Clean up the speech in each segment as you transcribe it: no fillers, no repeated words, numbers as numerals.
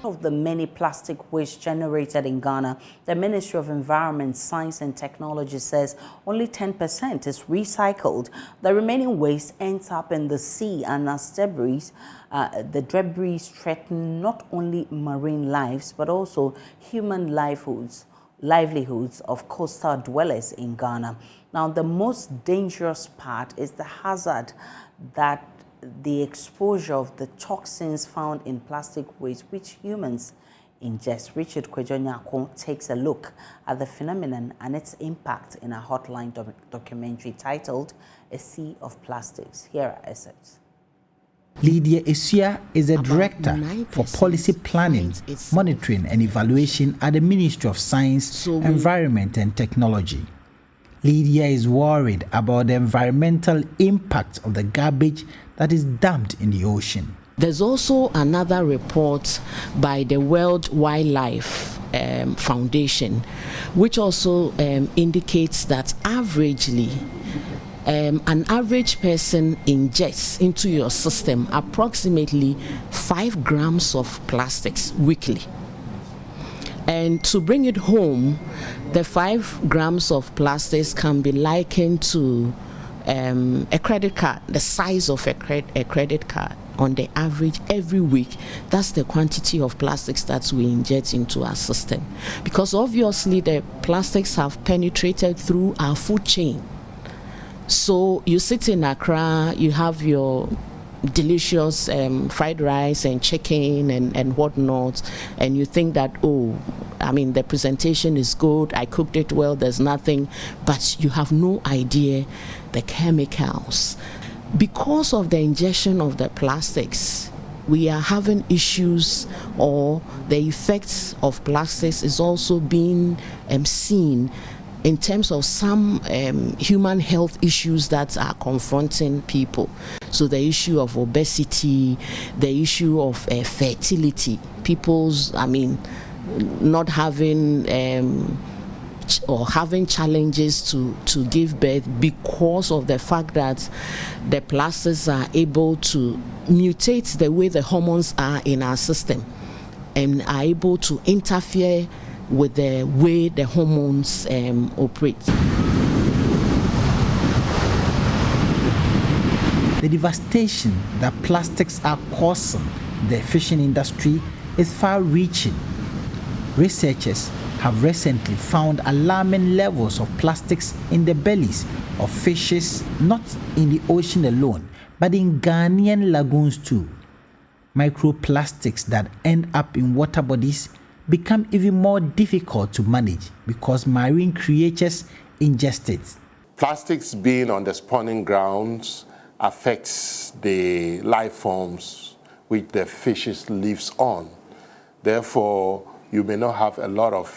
of the many plastic waste generated in Ghana, the Ministry of Environment, Science and Technology says only 10% is recycled. The remaining waste ends up in the sea, and as debris, the debris threaten not only marine lives but also human livelihoods of coastal dwellers in Ghana. Now, the most dangerous part is the hazard that the exposure of the toxins found in plastic waste which humans ingest. Richard Kwejo takes a look at the phenomenon and its impact in a Hotline documentary titled A Sea of Plastics. Here are excerpts. Lydia Esua is a director for policy planning, monitoring and evaluation at the Ministry of Science, Environment and Technology. Lydia is worried about the environmental impact of the garbage that is dumped in the ocean. There's also another report by the World Wildlife Foundation, which also indicates that averagely, an average person ingests into your system approximately 5 grams of plastics weekly. And to bring it home, the 5 grams of plastics can be likened to a credit card, the size of a credit card. On the average every week, that's the quantity of plastics that we inject into our system. Because obviously the plastics have penetrated through our food chain. So you sit in Accra, you have your delicious fried rice and chicken and whatnot, and you think that, oh, I mean, the presentation is good, I cooked it well, there's nothing, but you have no idea the chemicals. Because of the ingestion of the plastics, we are having issues, or the effects of plastics is also being seen in terms of some human health issues that are confronting people. So the issue of obesity, the issue of fertility, people's, I mean, not having or having challenges to give birth because of the fact that the plastics are able to mutate the way the hormones are in our system and are able to interfere with the way the hormones operate. The devastation that plastics are causing the fishing industry is far-reaching. Researchers have recently found alarming levels of plastics in the bellies of fishes, not in the ocean alone, but in Ghanaian lagoons too. Microplastics that end up in water bodies become even more difficult to manage because marine creatures ingest it. Plastics being on the spawning grounds affects the life forms which the fishes lives on. Therefore, you may not have a lot of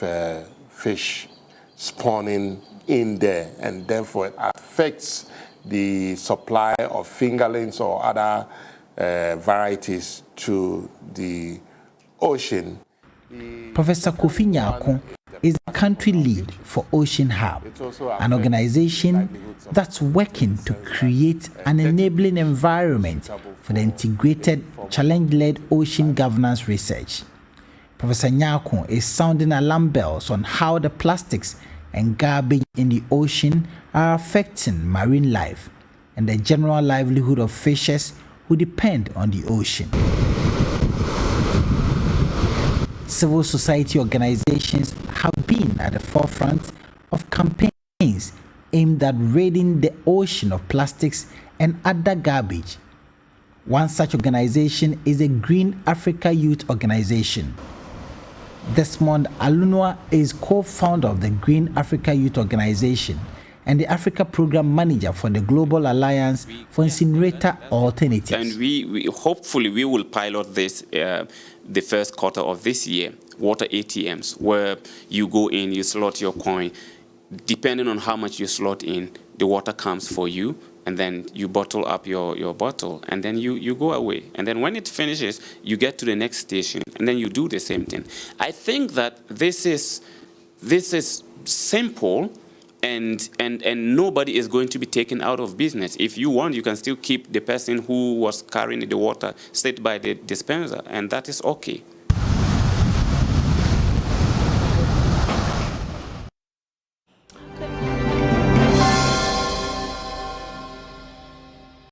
fish spawning in there, and therefore it affects the supply of fingerlings or other varieties to the ocean. Professor Kofi Nyako is the country lead for Ocean Hub, an organization that's working to create an enabling environment for the integrated, challenge-led ocean governance research. Professor Nyako is sounding alarm bells on how the plastics and garbage in the ocean are affecting marine life and the general livelihood of fishes who depend on the ocean. Civil society organizations have been at the forefront of campaigns aimed at ridding the ocean of plastics and other garbage. One such organization is the Green Africa Youth Organization. Desmond Alunwa is co-founder of the Green Africa Youth Organization and the Africa Program Manager for the Global Alliance for Incinerator Alternatives. And we hopefully we will pilot this the first quarter of this year, water ATMs, where you go in, you slot your coin. Depending on how much you slot in, the water comes for you, and then you bottle up your bottle, and then you go away. And then when it finishes, you get to the next station, and then you do the same thing. I think that this is simple, and nobody is going to be taken out of business. If you want, you can still keep the person who was carrying the water sit by the dispenser, and that is okay.